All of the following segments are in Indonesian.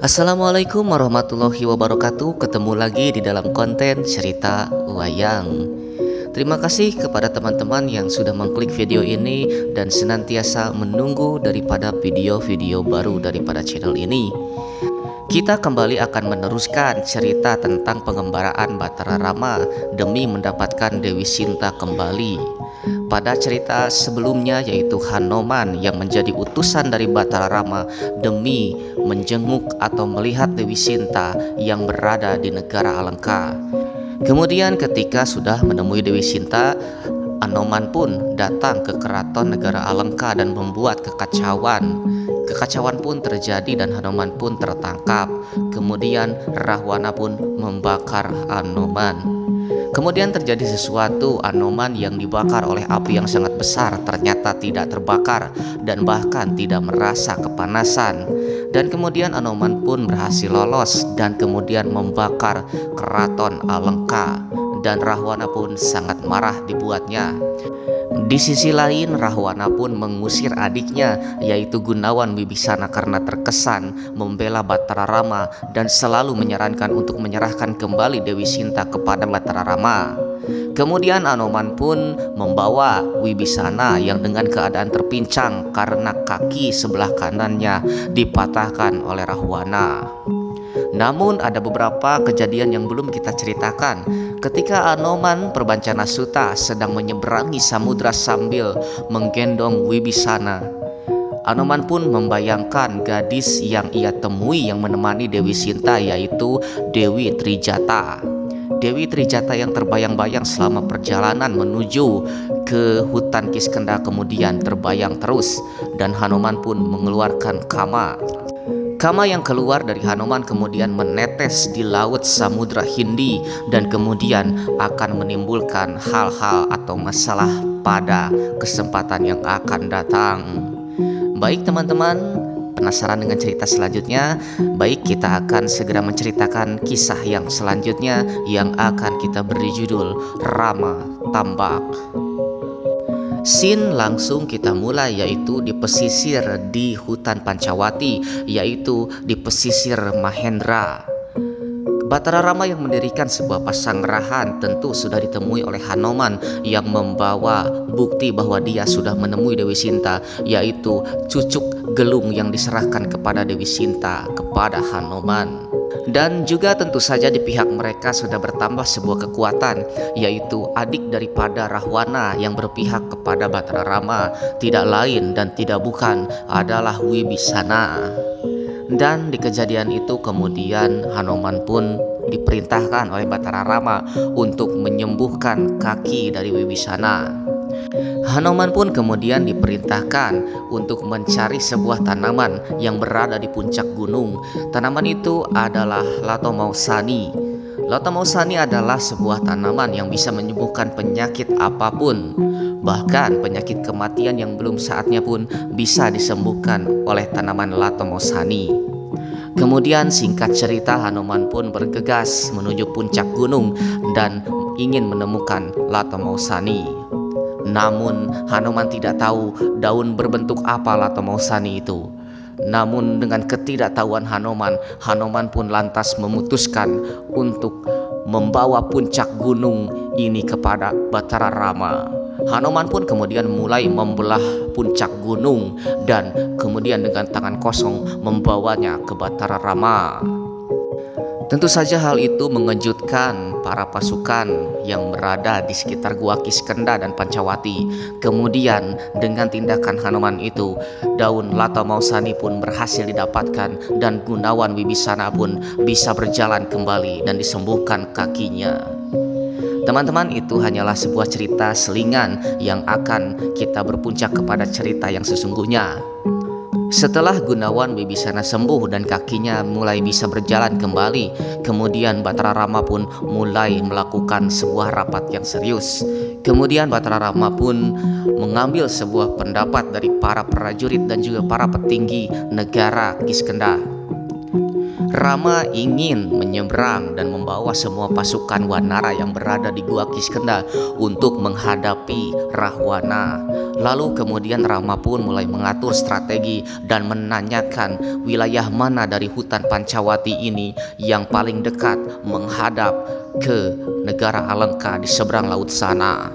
Assalamualaikum warahmatullahi wabarakatuh. Ketemu lagi di dalam konten cerita wayang. Terima kasih kepada teman-teman yang sudah mengklik video ini dan senantiasa menunggu daripada video-video baru daripada channel ini. Kita kembali akan meneruskan cerita tentang pengembaraan Batara Rama demi mendapatkan Dewi Sinta kembali. Pada cerita sebelumnya, yaitu Hanoman yang menjadi utusan dari Batara Rama demi menjenguk atau melihat Dewi Sinta yang berada di negara Alengka. Kemudian ketika sudah menemui Dewi Sinta, Hanoman pun datang ke keraton negara Alengka dan membuat kekacauan. Kekacauan pun terjadi dan Hanoman pun tertangkap. Kemudian Rahwana pun membakar Hanoman. Kemudian terjadi sesuatu, Hanoman yang dibakar oleh api yang sangat besar ternyata tidak terbakar dan bahkan tidak merasa kepanasan. Dan kemudian Hanoman pun berhasil lolos dan kemudian membakar keraton Alengka. Dan Rahwana pun sangat marah dibuatnya. Di sisi lain, Rahwana pun mengusir adiknya yaitu Gunawan Wibisana karena terkesan membela Batara Rama dan selalu menyarankan untuk menyerahkan kembali Dewi Sinta kepada Batara Rama. Kemudian Hanoman pun membawa Wibisana yang dengan keadaan terpincang karena kaki sebelah kanannya dipatahkan oleh Rahwana. Namun ada beberapa kejadian yang belum kita ceritakan. Ketika Hanoman Perbancana Suta sedang menyeberangi samudra sambil menggendong Wibisana, Hanoman pun membayangkan gadis yang ia temui yang menemani Dewi Sinta, yaitu Dewi Trijata. Dewi Trijata yang terbayang-bayang selama perjalanan menuju ke hutan Kiskenda kemudian terbayang terus, dan Hanoman pun mengeluarkan kama. Kama yang keluar dari Hanoman kemudian menetes di laut Samudra Hindi dan kemudian akan menimbulkan hal-hal atau masalah pada kesempatan yang akan datang. Baik teman-teman, penasaran dengan cerita selanjutnya? Baik, kita akan segera menceritakan kisah yang selanjutnya yang akan kita beri judul Rama Tambak. Scene langsung kita mulai, yaitu di pesisir di hutan Pancawati, yaitu di pesisir Mahendra. Batara Rama yang mendirikan sebuah pasanggerahan tentu sudah ditemui oleh Hanoman yang membawa bukti bahwa dia sudah menemui Dewi Sinta, yaitu cucuk gelung yang diserahkan kepada Dewi Sinta kepada Hanoman. Dan juga tentu saja di pihak mereka sudah bertambah sebuah kekuatan, yaitu adik daripada Rahwana yang berpihak kepada Batara Rama, tidak lain dan tidak bukan adalah Wibisana. Dan di kejadian itu kemudian Hanoman pun diperintahkan oleh Batara Rama untuk menyembuhkan kaki dari Wibisana. Hanoman pun kemudian diperintahkan untuk mencari sebuah tanaman yang berada di puncak gunung. Tanaman itu adalah Lato Mausani. Lato Mausani adalah sebuah tanaman yang bisa menyembuhkan penyakit apapun. Bahkan penyakit kematian yang belum saatnya pun bisa disembuhkan oleh tanaman Lato Mausani. Kemudian singkat cerita, Hanoman pun bergegas menuju puncak gunung dan ingin menemukan Lato Mausani. Namun Hanoman tidak tahu daun berbentuk apa Lato Mausani itu. Namun dengan ketidaktahuan Hanoman, Hanoman pun lantas memutuskan untuk membawa puncak gunung ini kepada Batara Rama. Hanoman pun kemudian mulai membelah puncak gunung dan kemudian dengan tangan kosong membawanya ke Batara Rama. Tentu saja hal itu mengejutkan para pasukan yang berada di sekitar Gua Kiskenda dan Pancawati. Kemudian dengan tindakan Hanoman itu, daun Lato Mausani pun berhasil didapatkan dan Gunawan Wibisana pun bisa berjalan kembali dan disembuhkan kakinya. Teman-teman, itu hanyalah sebuah cerita selingan yang akan kita berpuncak kepada cerita yang sesungguhnya. Setelah Gunawan Wibisana sembuh dan kakinya mulai bisa berjalan kembali, kemudian Batara Rama pun mulai melakukan sebuah rapat yang serius. Kemudian Batara Rama pun mengambil sebuah pendapat dari para prajurit dan juga para petinggi negara Kiskenda. Rama ingin menyeberang dan membawa semua pasukan Wanara yang berada di Gua Kiskendha untuk menghadapi Rahwana. Lalu kemudian Rama pun mulai mengatur strategi dan menanyakan wilayah mana dari hutan Pancawati ini yang paling dekat menghadap ke negara Alengka di seberang laut sana.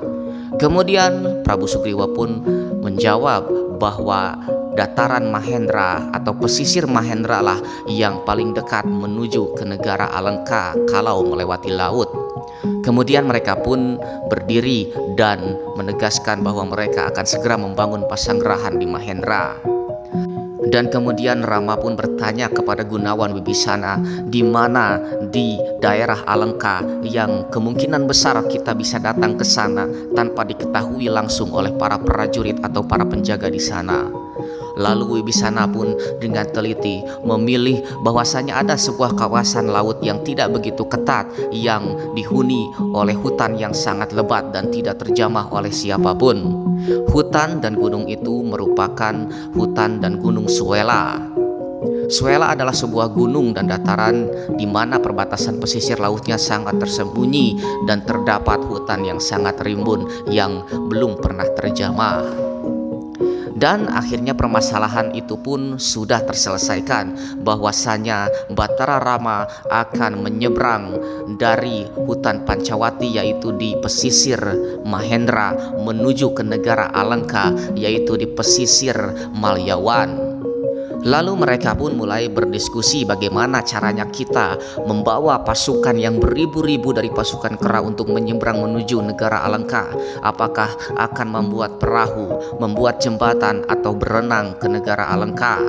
Kemudian Prabu Sugriwa pun menjawab bahwa dataran Mahendra atau pesisir Mahendra lah yang paling dekat menuju ke negara Alengka kalau melewati laut. Kemudian mereka pun berdiri dan menegaskan bahwa mereka akan segera membangun pasanggerahan di Mahendra. Dan kemudian Rama pun bertanya kepada Gunawan Wibisana, di mana di daerah Alengka yang kemungkinan besar kita bisa datang ke sana tanpa diketahui langsung oleh para prajurit atau para penjaga di sana. Lalu Wibisana pun dengan teliti memilih bahwasanya ada sebuah kawasan laut yang tidak begitu ketat, yang dihuni oleh hutan yang sangat lebat dan tidak terjamah oleh siapapun. Hutan dan gunung itu merupakan hutan dan gunung Suela. Suela adalah sebuah gunung dan dataran di mana perbatasan pesisir lautnya sangat tersembunyi dan terdapat hutan yang sangat rimbun yang belum pernah terjamah. Dan akhirnya permasalahan itu pun sudah terselesaikan, bahwasanya Batara Rama akan menyeberang dari hutan Pancawati yaitu di pesisir Mahendra menuju ke negara Alengka yaitu di pesisir Malyawan. Lalu mereka pun mulai berdiskusi bagaimana caranya kita membawa pasukan yang beribu-ribu dari pasukan kera untuk menyeberang menuju negara Alengka. Apakah akan membuat perahu, membuat jembatan, atau berenang ke negara Alengka?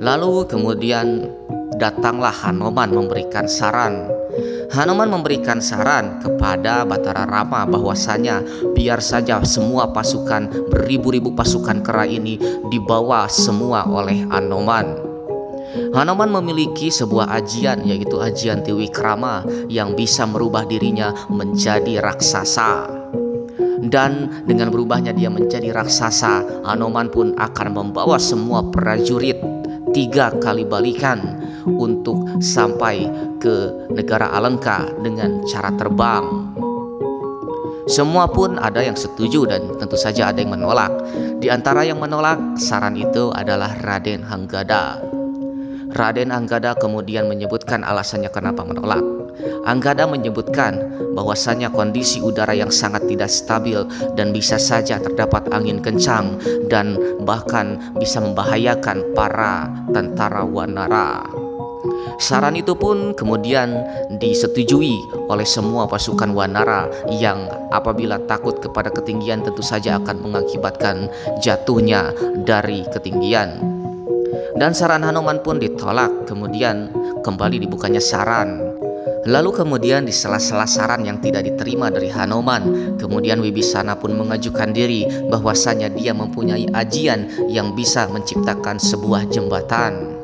Lalu kemudian datanglah Hanoman memberikan saran. Hanoman memberikan saran kepada Batara Rama bahwasanya biar saja semua pasukan, beribu-ribu pasukan kera ini dibawa semua oleh Hanoman. Hanoman memiliki sebuah ajian yaitu ajian Tiwikrama yang bisa merubah dirinya menjadi raksasa. Dan dengan berubahnya dia menjadi raksasa, Hanoman pun akan membawa semua prajurit 3 kali balikan untuk sampai ke negara Alengka dengan cara terbang. Semua pun ada yang setuju dan tentu saja ada yang menolak. Di antara yang menolak saran itu adalah Raden Anggada. Raden Anggada kemudian menyebutkan alasannya kenapa menolak. Anggada menyebutkan bahwasannya kondisi udara yang sangat tidak stabil dan bisa saja terdapat angin kencang dan bahkan bisa membahayakan para tentara Wanara. Saran itu pun kemudian disetujui oleh semua pasukan Wanara yang apabila takut kepada ketinggian tentu saja akan mengakibatkan jatuhnya dari ketinggian. Dan saran Hanoman pun ditolak, kemudian kembali dibukanya saran. Lalu kemudian di sela-sela saran yang tidak diterima dari Hanoman, kemudian Wibisana pun mengajukan diri bahwasanya dia mempunyai ajian yang bisa menciptakan sebuah jembatan.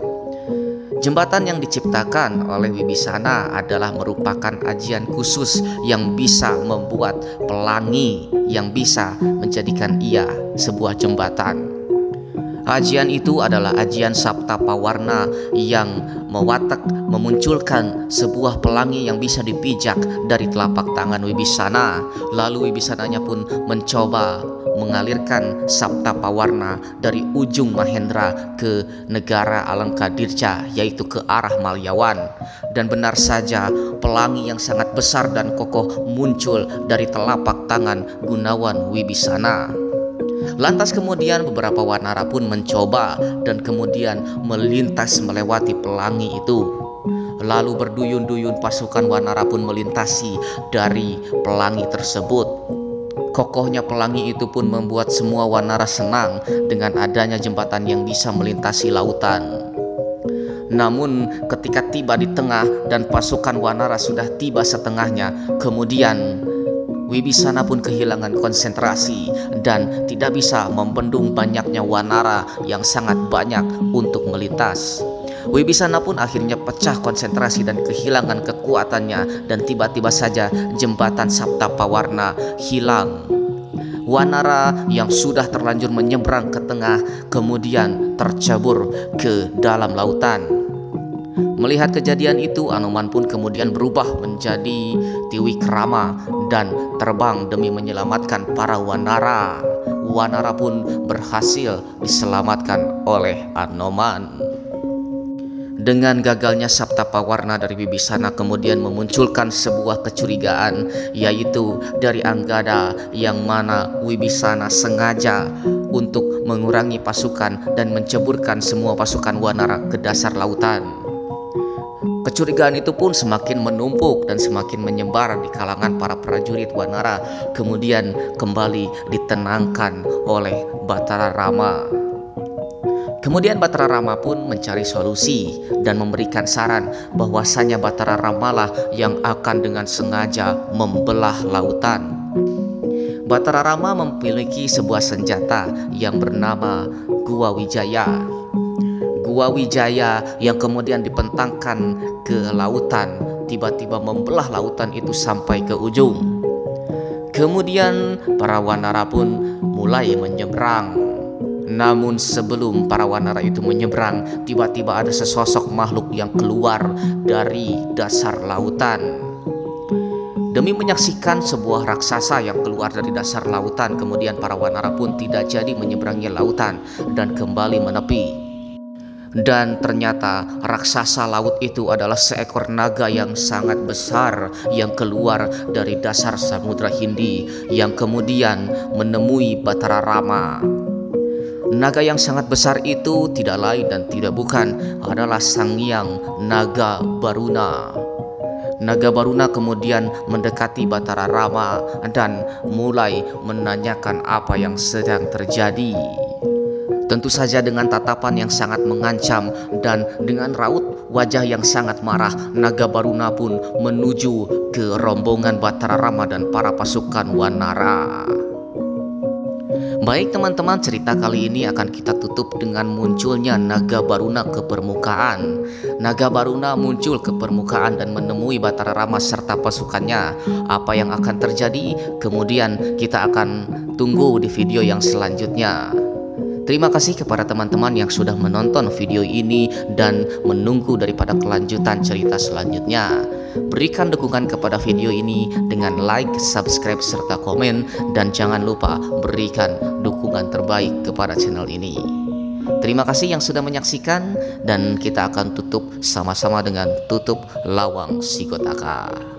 Jembatan yang diciptakan oleh Wibisana adalah merupakan ajian khusus yang bisa membuat pelangi yang bisa menjadikan ia sebuah jembatan. Ajian itu adalah ajian Sapta Pawarna yang memunculkan sebuah pelangi yang bisa dipijak dari telapak tangan Wibisana. Lalu Wibisananya pun mencoba mengalirkan Sapta Pawarna dari ujung Mahendra ke negara Alengka Dirca, yaitu ke arah Malyawan. Dan benar saja pelangi yang sangat besar dan kokoh muncul dari telapak tangan Gunawan Wibisana. Lantas kemudian beberapa Wanara pun mencoba dan kemudian melintas melewati pelangi itu. Lalu berduyun-duyun pasukan Wanara pun melintasi dari pelangi tersebut. Kokohnya pelangi itu pun membuat semua Wanara senang dengan adanya jembatan yang bisa melintasi lautan. Namun ketika tiba di tengah dan pasukan Wanara sudah tiba setengahnya, kemudian Wibisana pun kehilangan konsentrasi dan tidak bisa membendung banyaknya Wanara yang sangat banyak untuk melintas. Wibisana pun akhirnya pecah konsentrasi dan kehilangan kekuatannya, dan tiba-tiba saja jembatan Sapta Pawarna hilang. Wanara yang sudah terlanjur menyeberang ke tengah kemudian tercebur ke dalam lautan. Melihat kejadian itu, Anoman pun kemudian berubah menjadi Tiwikrama dan terbang demi menyelamatkan para wanara. Wanara pun berhasil diselamatkan oleh Anoman. Dengan gagalnya Sabta Pawarna dari Wibisana kemudian memunculkan sebuah kecurigaan, yaitu dari Anggada, yang mana Wibisana sengaja untuk mengurangi pasukan dan menceburkan semua pasukan wanara ke dasar lautan. Kecurigaan itu pun semakin menumpuk dan semakin menyebar di kalangan para prajurit wanara, kemudian kembali ditenangkan oleh Batara Rama. Kemudian Batara Rama pun mencari solusi dan memberikan saran bahwasanya Batara Ramalah yang akan dengan sengaja membelah lautan. Batara Rama memiliki sebuah senjata yang bernama Gua Wijaya. Gua Wijaya yang kemudian dibentangkan ke lautan, tiba-tiba membelah lautan itu sampai ke ujung. Kemudian para wanara pun mulai menyeberang. Namun sebelum para wanara itu menyeberang, tiba-tiba ada sesosok makhluk yang keluar dari dasar lautan. Demi menyaksikan sebuah raksasa yang keluar dari dasar lautan, kemudian para wanara pun tidak jadi menyeberangi lautan dan kembali menepi. Dan ternyata raksasa laut itu adalah seekor naga yang sangat besar yang keluar dari dasar Samudra Hindi, yang kemudian menemui Batara Rama. Naga yang sangat besar itu tidak lain dan tidak bukan adalah Sang Hyang Naga Baruna. Naga Baruna kemudian mendekati Batara Rama dan mulai menanyakan apa yang sedang terjadi. Tentu saja dengan tatapan yang sangat mengancam dan dengan raut wajah yang sangat marah, Naga Baruna pun menuju ke rombongan Batara Rama dan para pasukan wanara. Baik teman-teman, cerita kali ini akan kita tutup dengan munculnya Naga Baruna ke permukaan. Naga Baruna muncul ke permukaan dan menemui Batara Rama serta pasukannya. Apa yang akan terjadi? Kemudian kita akan tunggu di video yang selanjutnya. Terima kasih kepada teman-teman yang sudah menonton video ini dan menunggu daripada kelanjutan cerita selanjutnya. Berikan dukungan kepada video ini dengan like, subscribe, serta komen. Dan jangan lupa berikan dukungan terbaik kepada channel ini. Terima kasih yang sudah menyaksikan, dan kita akan tutup sama-sama dengan tutup Lawang Sigotaka.